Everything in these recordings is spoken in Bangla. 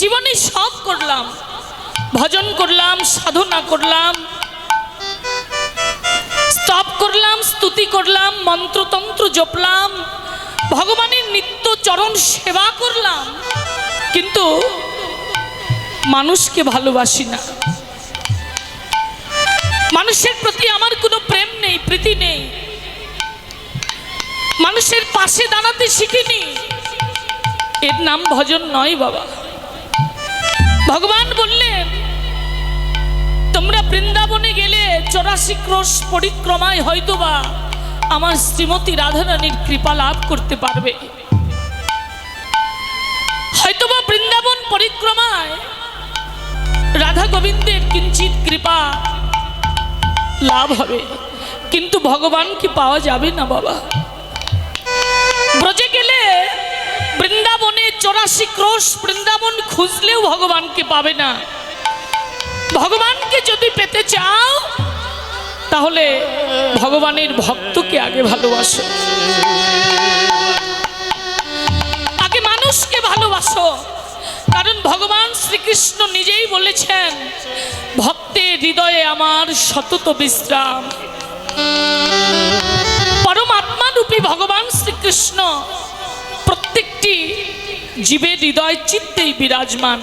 জীবনে সব করলাম, ভজন করলাম, সাধনা করলাম, স্তব করলাম, স্তুতি করলাম, মন্ত্রতন্ত্র জপলাম, ভগবানের নিত্য চরণ সেবা করলাম, কিন্তু মানুষকে ভালোবাসি না। মানুষের প্রতি আমার কোনো প্রেম নেই, প্রীতি নেই, মানুষের পাশে দাঁড়াতে শিখিনি। এর নাম ভজন নয় বাবা। ভগবান বললেন, তোমরা বৃন্দাবনে গেলে 84 ক্রোশ পরিক্রমায় হয়তোবা আমার শ্রীমতী রাধারানীর কৃপা লাভ করতে পারবে। হয়তোবা বৃন্দাবন পরিক্রমায় রাধা গোবিন্দের কিঞ্চিত কৃপা লাভ হবে, কিন্তু ভগবানকে পাওয়া যাবে না বাবা। ব্রজে গেলে বৃন্দাবনে 84 ক্রোশ বৃন্দাবন খুঁজলেও ভগবানকে পাবে না। ভগবানকে যদি পেতে চাও তাহলে ভগবানের ভক্তকে আগে ভালোবাসো, আগে মানুষকে ভালোবাসো। কারণ ভগবান শ্রীকৃষ্ণ নিজেই বলেছেন, ভক্তের হৃদয়ে আমার সতত বিশ্রাম। পরমাত্মা রূপী ভগবান শ্রীকৃষ্ণ প্রত্যেকটি জীবের হৃদয় চিত্তেই বিরাজমান।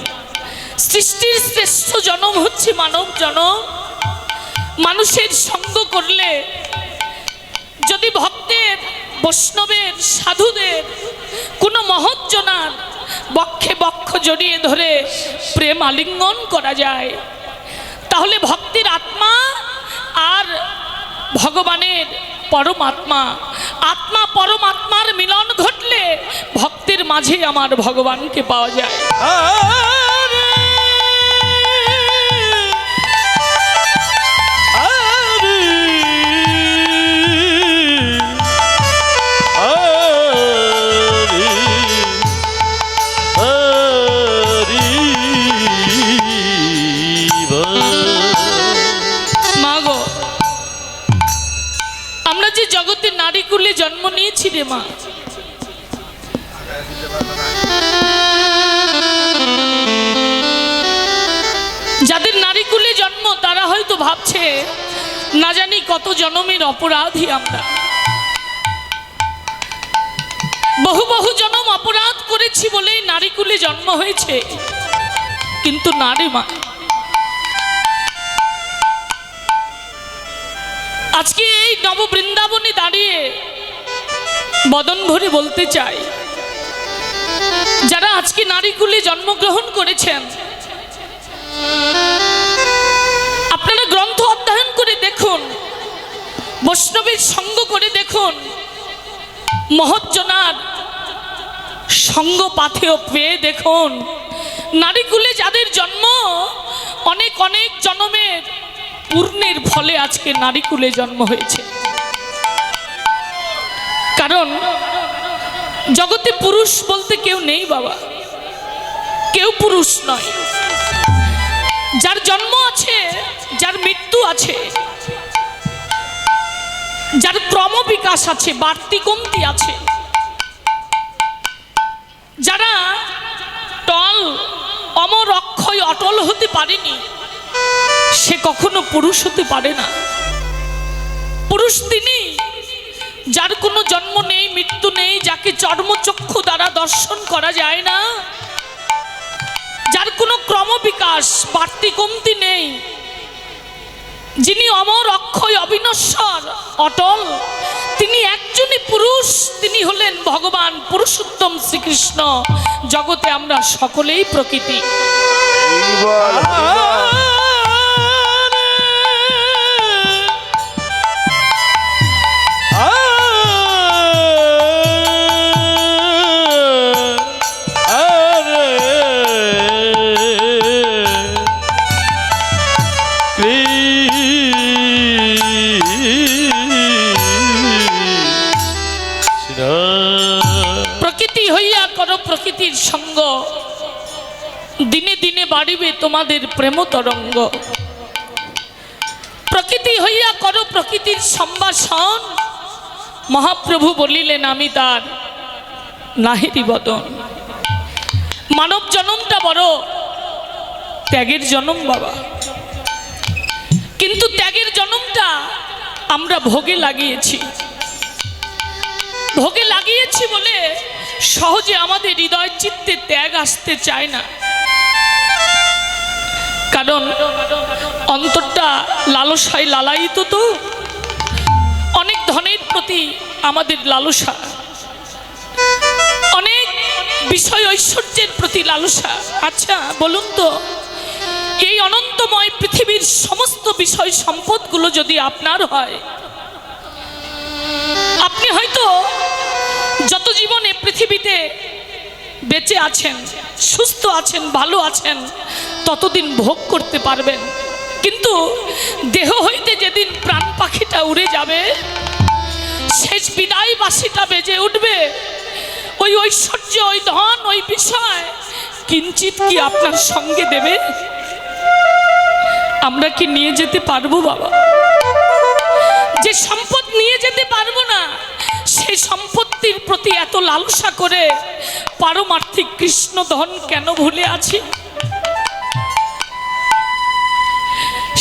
সৃষ্টির শ্রেষ্ঠ জনম হচ্ছে মানব জনম। মানুষের সঙ্গ করলে, যদি ভক্তের, বৈষ্ণবের, সাধুদের কোনো মহৎজনার বক্ষে বক্ষ জড়িয়ে ধরে প্রেম আলিঙ্গন করা যায়, তাহলে ভক্তির আত্মা আর ভগবানের পরমাত্মা, আত্মা পরমাত্মার মিলন ঘটলে ভক্তের মাঝে আমার ভগবানকে পাওয়া যায়। জগতে নারী কুলে জন্ম নিয়েছি রে মা, যাদের নারী কুলে জন্ম তারা হয়তো ভাবছে না জানি কত জন্মের অপরাধী আমরা, বহু বহু জন্ম অপরাধ করেছি বলেই নারী কুলে জন্ম হয়েছে। কিন্তু না রে মা, আজকে এই নব বৃন্দাবনে দাঁড়িয়ে বদন ভরে বলতে চাই, যারা আজকে নারীকুলে জন্মগ্রহণ করেছেন, আপনারা গ্রন্থ অধ্যয়ন করে দেখুন, বৈষ্ণবের সঙ্গ করে দেখুন, মহৎজনার সঙ্গ পাথেয় পেয়ে দেখুন, নারীকুলে যাদের জন্ম অনেক অনেক জন্মের পূর্ণের ফলে আজকে নারীকুলে জন্ম হয়েছে। কারণ জগতে পুরুষ বলতে কেউ নেই বাবা, কেউ পুরুষ নয়। যার জন্ম আছে, যার মৃত্যু আছে, যার ক্রমবিকাশ আছে, বাড়তি কমতি আছে, যারা টল অমর অক্ষয় অটল হতে পারেনি, সে কখনো পুরুষ হতে পারে না। পুরুষ তিনি যার কোনো জন্ম নেই, মৃত্যু নেই, যাকে চর্মচক্ষু দ্বারা দর্শন করা যায় না, যার কোনো ক্রমবিকাশ বাড়তি কমতি নেই, যিনি অমর অক্ষয় অবিনশ্বর অটল, তিনি একজনই পুরুষ, তিনি হলেন ভগবান পুরুষোত্তম শ্রীকৃষ্ণ। জগতে আমরা সকলেই প্রকৃতি। প্রকৃতি হইয়া করো প্রকৃতির সঙ্গ, দিনে দিনে বাড়িবে তোমাদের প্রেম তরঙ্গ। প্রকৃতি হইয়া করো প্রকৃতির সম্ভাষণ, মহাপ্রভু বলিলেন আমি তার নাহিরি বদন। মানব জন্মটা বড় ত্যাগের জন্ম বাবা, কিন্তু ত্যাগের জন্মটা আমরা ভোগে লাগিয়েছি। ভোগে লাগিয়েছি বলে সহজে আমাদের হৃদয় চিত্তে ত্যাগ আসতে চায় না, কারণ অন্তরটা লালসায় লালায়িত। তো অনেক ধনের প্রতি আমাদের লালসা, অনেক বিষয় ঐশ্বর্যের প্রতি লালসা। আচ্ছা বলুন তো, এই অনন্তময় পৃথিবীর সমস্ত বিষয় সম্পদগুলো যদি আপনার হয়, আপনি হয়তো যত জীবনে পৃথিবীতে বেঁচে আছেন, সুস্থ আছেন, ভালো আছেন, ততদিন ভোগ করতে পারবেন। কিন্তু দেহ হইতে যেদিন প্রাণ পাখিটা উড়ে যাবে, শেষ বিদায় বাঁশিটা বেজে উঠবে, ওই ঐশ্বর্য, ওই ধন, ওই বিষয় কিঞ্চিত কি আপনার সঙ্গে দেবে? আমরা কি নিয়ে যেতে পারবো বাবা? যে সম্পদ নিয়ে যেতে পারবো না, সেই সম্পত্তির প্রতি এত লালসা করে পারমার্থিক কৃষ্ণ ধন কেন ভুলে আছি?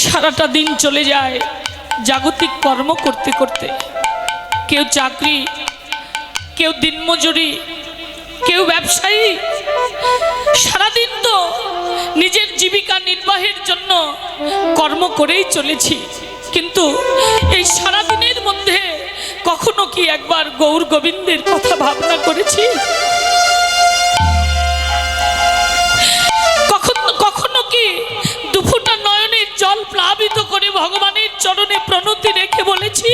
সারাটা দিন চলে যায় জাগতিক কর্ম করতে করতে, কেউ চাকরি, কেউ দিনমজুরি, কেউ ব্যবসায়ী। সারাদিন তো নিজের জীবিকা নির্বাহের জন্য কর্ম করেই চলেছি, কিন্তু এই সারাদিনের মধ্যে কখনো কি একবার গৌর গোবিন্দের কথা ভাবনা করেছি? কখনো কি দুফোঁটা নয়নের জল প্লাবিত করে ভগবানের চরণে প্রণতি রেখে বলেছি,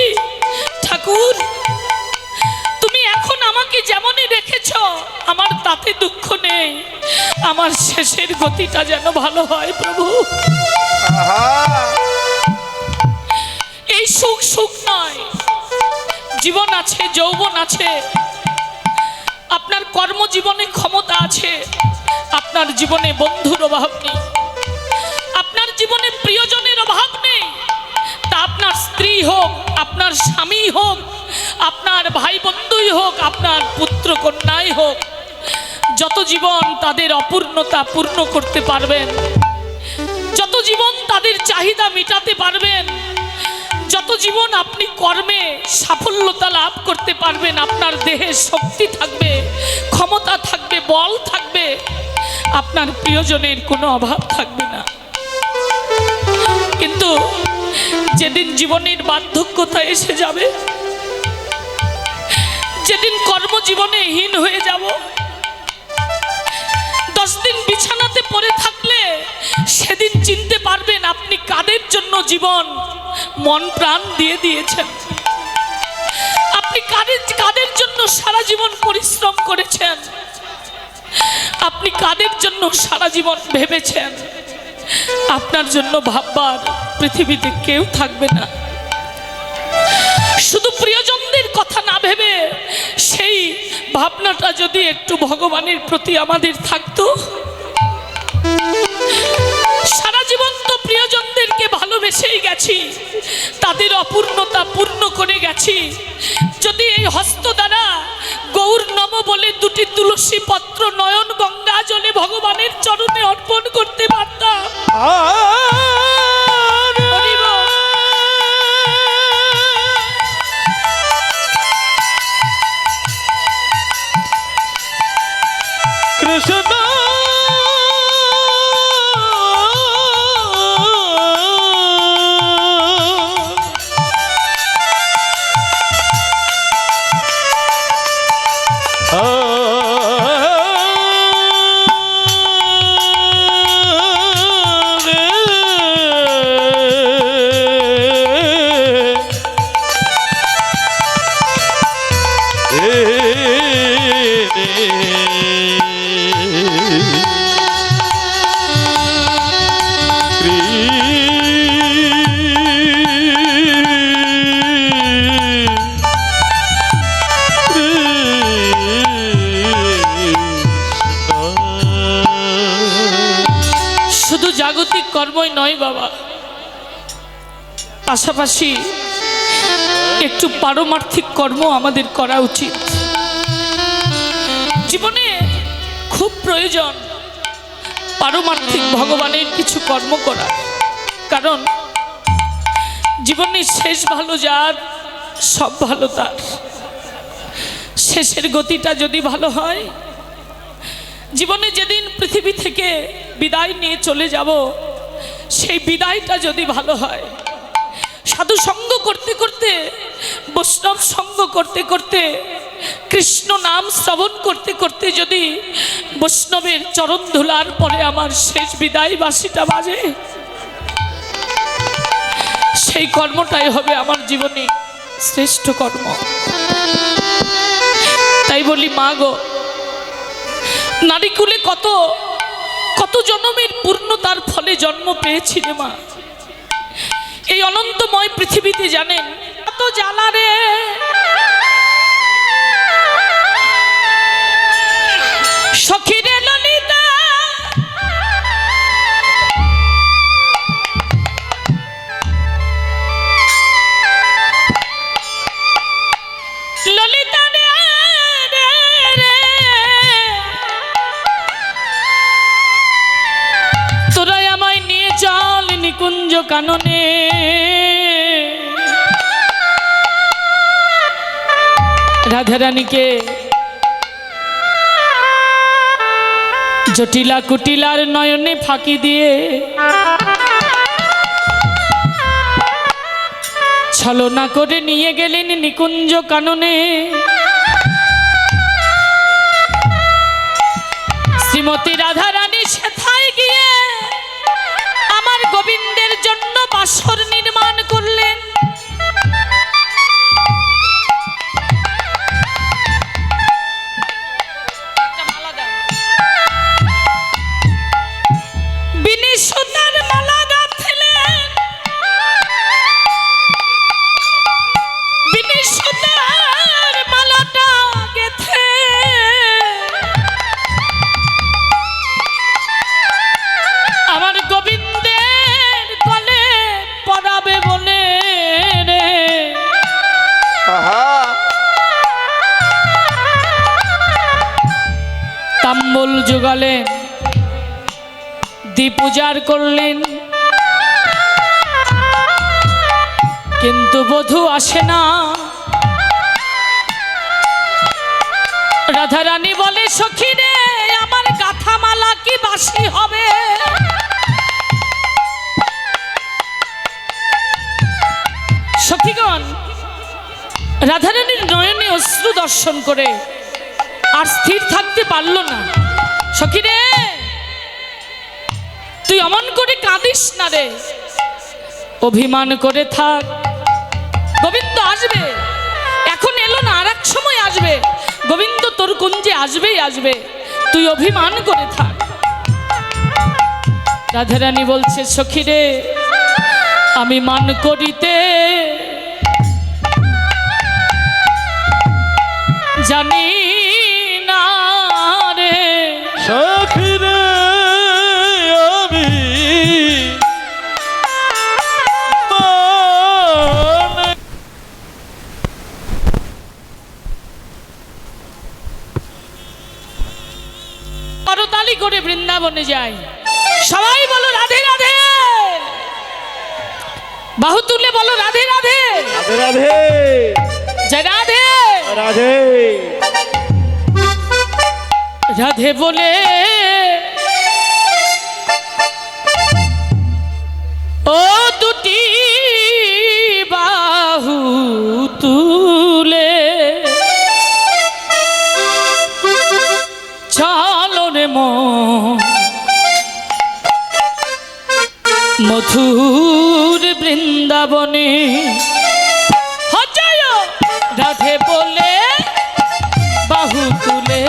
ঠাকুর তুমি এখন আমাকে যেমনই রেখেছ, আমার তাতে দুঃখ নেই, আমার শেষের গতিটা যেন ভালো হয় প্রভু। এই সুখ সুখ নয়, জীবন আছে, যৌবন আছে, আপনার কর্মজীবনে ক্ষমতা আছে, আপনার জীবনে বন্ধুর অভাব নেই, আপনার জীবনে প্রিয়জনের অভাব নেই। তা আপনার স্ত্রী হোক, আপনার স্বামী হোক, আপনার ভাই বন্ধুই হোক, আপনার পুত্র কন্যাই হোক, যত জীবন তাদের অপূর্ণতা পূর্ণ করতে পারবেন, যত জীবন তাদের চাহিদা মেটাতে পারবেন, যত জীবন আপনি কর্মে সাফল্যতা লাভ করতে পারবেন, আপনার দেহে শক্তি থাকবে, ক্ষমতা থাকবে, বল থাকবে, আপনার প্রিয়জনের কোনো অভাব থাকবে না। কিন্তু যেদিন জীবনের বার্ধক্যতা এসে যাবে, যেদিন কর্মজীবনে হীন হয়ে যাব, 10 দিন বিছানাতে পড়ে থাকলে সেদিন চিনতে পারবেন আপনি কাদের জন্য জীবন মন প্রাণ দিয়ে দিয়েছেন, আপনি কাদের জন্য সারা জীবন পরিশ্রম করেছেন, আপনি কাদের জন্য সারা জীবন ভেবেছেন। আপনার জন্য ভাববার পৃথিবীতে কেউ থাকবে না। শুধু প্রিয়জনদের কথা না ভেবে সেই ভাবনাটা যদি একটু ভগবানের প্রতি আমাদের থাকতো। সারা জীবন তো প্রিয়জনদেরকে ভালোবেসেই গেছি, তাদের অপূর্ণতা পূর্ণ করে গেছি। যদি এই হস্ত দ্বারা গৌর নম বলে 2টি তুলসী পত্র নয়ন গঙ্গা জলে ভগবানের চরণে অর্পণ করতে পারতাম, কৃষ্ণ জাগতিক কর্মই নয় বাবা, পাশাপাশি একটু পারমার্থিক কর্ম আমাদের করা উচিত। জীবনে খুব প্রয়োজন পারমার্থিক ভগবানের কিছু কর্ম করার। কারণ জীবনের শেষ ভালো যার, সব ভালো তার। শেষের গতিটা যদি ভালো হয়, জীবনে যেদিন পৃথিবী থেকে বিদায় নিয়ে চলে যাব, সেই বিদায়টা যদি ভালো হয়, সাধু সঙ্গ করতে করতে, বৈষ্ণব সঙ্গ করতে করতে, কৃষ্ণ নাম শ্রবণ করতে করতে যদি বৈষ্ণবের চরণ ধুলার পরে আমার শেষ বিদায় বাঁশিটা বাজে, সেই কর্মটাই হবে আমার জীবনে শ্রেষ্ঠ কর্ম। তাই বলি, মা গো, নারীকুলে কত কত জন্মের পূর্ণতার ফলে জন্ম পেয়েছি রে মা। এই অনন্তময় পৃথিবীতে জানেন কত জ্বালা রে, সখী রে ললিতা, ললিতা রে রে রে, তোরাই আমায় নিয়ে চল নিকুঞ্জ কাননে। রাধারানীকে জটিলা কুটিলার নয়নে ফাঁকি দিয়ে ছলনা করে নিয়ে গেলেন নিকুঞ্জ কাননে। শ্রীমতী রাধারানী সেথায় গিয়ে আমার গোবিন্দের জন্য বাসর নির্মাণ করলেন। বিনিশুতার মালা গাঁথলেন, বিনিশুতার মালাটা গেথে আমার গোবিন্দের গলে পরাবে বলে রে। তাম্বুল জোগালেন, দীপ পূজার করলেন, কিন্তু বধূ আসে না। রাধারানী বলে, সখী রে, আমার গাথা মালা কি বাসি হবে? সখীগণ রাধারানীর নয়নে অশ্রু দর্শন করে আর স্থির থাকতে পারল না। সখী রে, তুই অমন করে কাঁদিস না রে, অভিমান করে থাক, গোবিন্দ আসবে। এখন এলো না, আর এক সময় আসবে। গোবিন্দ তোর কুঞ্জে আসবেই আসবে, তুই অভিমান করে থাক। রাধারানী বলছে, সখী রে, আমি মান করিতে জানি না রে। সখী রে, আমি করতালি করে বৃন্দাবনে যাই। সবাই বলো রাধে রাধে, বাহু তুলে বলো রাধে রাধে, রাধে রাধে, জয় রাধে রাধে রাধে বলে ও দুটি বাহু তুলে চলো রে মধুর বৃন্দাবনে। হজয় রাধে বলে বাহু তুলে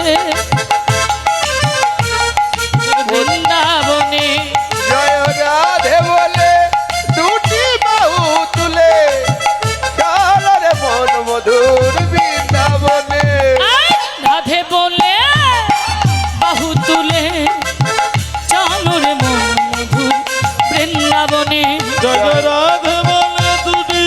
বৃন্দাবনে। জয় রাধে বলে দুটি বাহু তুলে চলো রে মন মধুর বৃন্দাবনে। রাধে বলে বাহু তুলে চলো রে মন মধুর বৃন্দাবনে। জয় রাধে বলে দুটি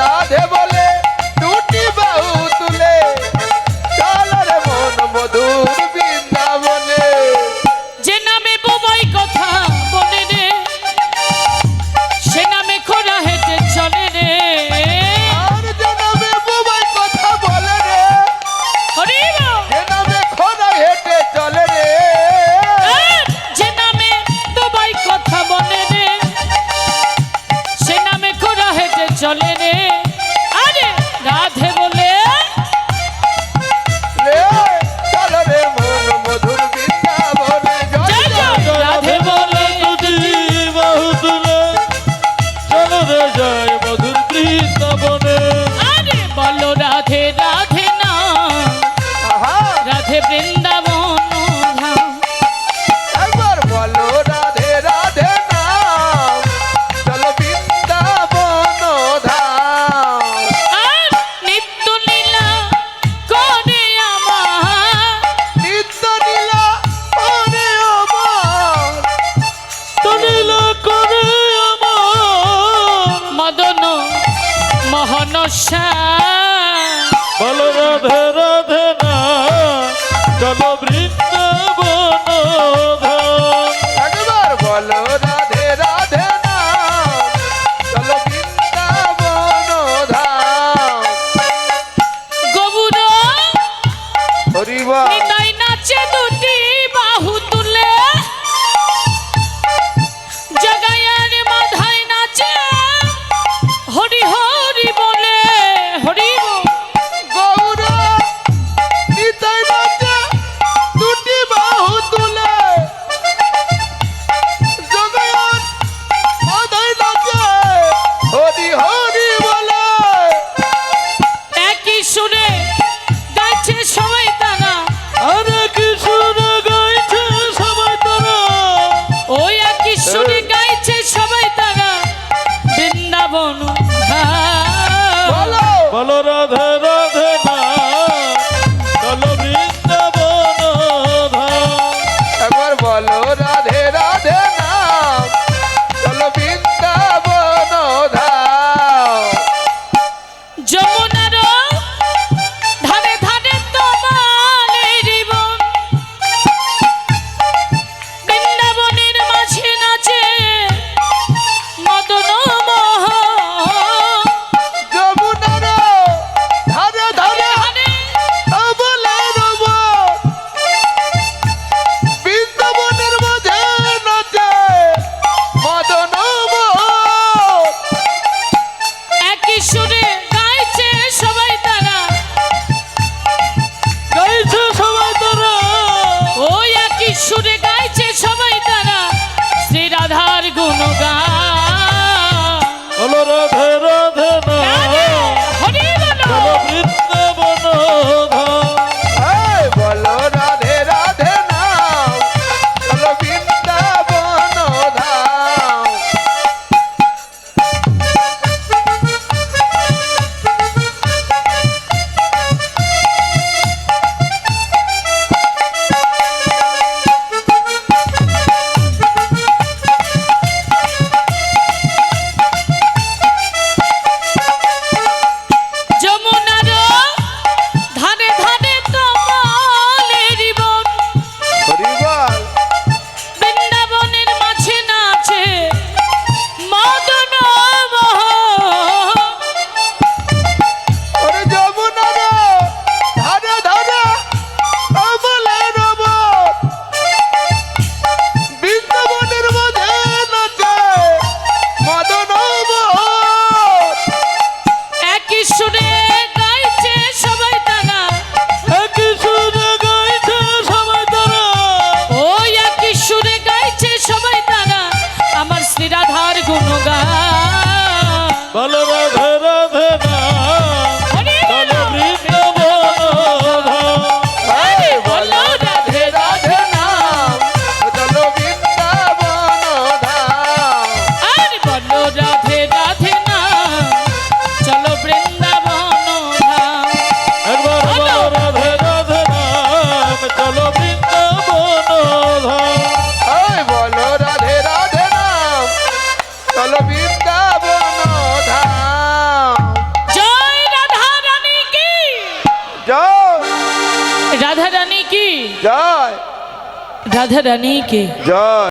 রাধে বলে দুটি বাহু তুলে চলো রে মন মধুর বৃন্দাবনে যে নামে বোবাই কথা বলে রে, সে নামে খোরা হেঁটে চলে রে। আর যে নামে বোবাই কথা বলে রে, হরি বল। যে নামে খোরা হেঁটে চলে রে, যে নামে বোবাই কথা বলে রে, সে নামে খোরা হেঁটে চলে রে। আরে রাধে বলে রে চলো রে মন মধুর বৃন্দাবনে জয় জয় রাধে বলে দুটি বাহু তুলে চলো রে জয় মধুর বৃন্দাবনে আরে বলো রাধে রাধে না, আহা রাধে বৃন্দাবন ধাম। একবার বলো রাধে রাধে নাম চলো বৃন্দাবন ধাম আর নিত্য লীলা করে আমার নিত্য নীলা ওরে আমার তনিল করে আমার মদন মোহনসা। বলো রাধে রাধে না চলো বৃন্দাবন ধাম একবার বলো রাধে রাধে নাম চলো বৃন্দাবন ধাম গবুর হরিবা নিতাই নাচে দুটি বাহু তুলে, জগায়ার মাথায় নাচে হরি হরি বলে। হরি বল। গৌর নিতাই নাচে দুটি বাহু তুলে জগয়ান মাথায় নাচে হরি হরি বলে একই সুরে গাইছে সবাই তারা, আরে কি সুরে গাইছে সবাই তারা ওই একই সুরে গাইছে সবাই তারা বৃন্দাবন ধাম। বলো বলো রাধে রাধে না চলো বৃন্দাবন ধাম একবার বলো রাধে রাধে নাম চলো বৃন্দাবন ধাম যমুনার ধারে ধারে তোমার জীবন, বৃন্দাবনের মাঝে নাচে মদন মোহন। যমুনার ধারে ধারে ধারে বলে রব বৃন্দাবনের মাঝে নাচে মদন মোহন একই সুরে গাইছে সবাই তারা, গাইছে সবাই তারা ওই একই সুরে গাইছে সবাই তারা শ্রী রাধার গুণগান। বলো রাধে রাধে না হরি বল। চলো বৃন্দাবন ধাম এই বলো রাধে রাধে নাম চলো বৃন্দাবন ধাম যমুনার ধারে ধারে তোমার জীবন, হরিবল বৃন্দাবনের মাঝে নাচে মদন মোহন। ওরে যমুনার ধারে ধারে বলে রব বৃন্দাবনের মাঝে নাচে মদন মোহন একই সুরে গাইছে সবাই তারা, একই সুরে গাইছে সবাই তারা ওই একই সুরে গাইছে সবাই তারা আমার শ্রী রাধার গুণগান। বলো রাধে রাধে না হরি বল। চলো বৃন্দাবন ধাম এই বলো রাধে রাধে নাম চলো বৃন্দাবন ধাম আর বলো রাধে রাধে না চলো বৃন্দাবন রাধা রানী কি জয় রাধা রানী কি জয়